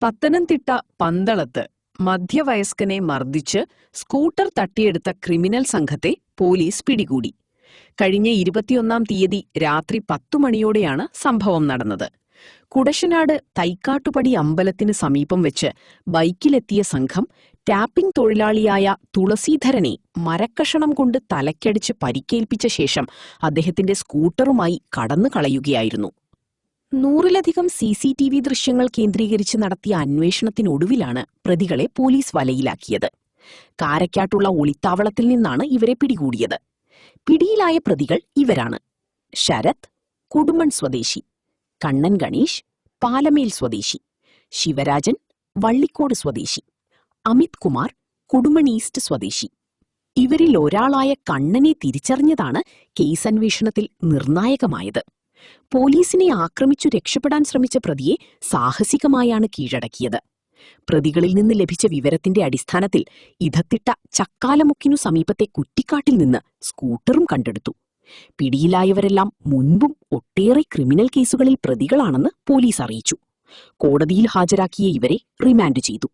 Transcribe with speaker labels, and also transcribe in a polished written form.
Speaker 1: പത്തനംതിട്ട പന്തളത്ത് മധ്യവയസ്കനെ മർദ്ദിച്ച് സ്കൂട്ടർ തട്ടിയെടുത്ത ക്രിമിനൽ സംഘത്തെ പോലീസ് പിടികൂടി. കഴിഞ്ഞ 21-ാം തീയതി രാത്രി 10 മണിയോടെയാണ് സംഭവം നടന്നത്. കുടശനാട് തൈക്കാട്ടുപടി അമ്പലത്തിന് സമീപം വെച്ച് ബൈക്കിലെത്തിയ സംഘം ടാപ്പിംഗ് തൊഴിലാളിയായ തുളസീധരനെ മരക്കഷണം കൊണ്ട് തലയ്ക്കടിച്ച് പരിക്കേൽപ്പിച്ച ശേഷം അദ്ദേഹത്തിന്റെ സ്കൂട്ടറുമായി കടന്നു കളയുകയായിരുന്നു. 100-ലധികം CCTV ദൃശ്യങ്ങൾ കേന്ദ്രീകരിച്ച് നടത്തിയ അന്വേഷണത്തിനൊടുവിലാണ് പ്രതികളെ പോലീസ് വലയിലാക്കിയത്. കാരക്കാട്ടുള്ള ഒളിത്താവളത്തിൽ നിന്നാണ് ഇവരെ പിടികൂടിയത്. പിടിയിലായ പ്രതികൾ ഇവരാണ്: ശരത്, കുടുമൺ സ്വദേശി; കണ്ണൻ ഗണേഷ്, പാലമേൽ സ്വദേശി; ശിവരാജൻ, വള്ളിക്കോട് സ്വദേശി; അമിത് കുമാർ, കുടുമൺ ഈസ്റ്റ് സ്വദേശി. ഇവരിൽ ഒരാളായ കണ്ണനെ തിരിച്ചറിഞ്ഞതാണ് കേസന്വേഷണത്തിൽ നിർണായകമായത്. പോലീസിനെ ആക്രമിച്ചു രക്ഷപ്പെടാൻ ശ്രമിച്ച പ്രതിയെ സാഹസികമായാണ് കീഴടക്കിയത്. പ്രതികളിൽ നിന്ന് ലഭിച്ച വിവരത്തിന്റെ അടിസ്ഥാനത്തിൽ ഇടത്തിട്ട ചക്കാലമുക്കിനു സമീപത്തെ കുറ്റിക്കാട്ടിൽ നിന്ന് സ്കൂട്ടറും കണ്ടെടുത്തു. പിടിയിലായവരെല്ലാം മുൻപും ഒട്ടേറെ ക്രിമിനൽ കേസുകളിൽ പ്രതികളാണെന്ന് പോലീസ് അറിയിച്ചു. കോടതിയിൽ ഹാജരാക്കിയ ഇവരെ റിമാൻഡ് ചെയ്തു.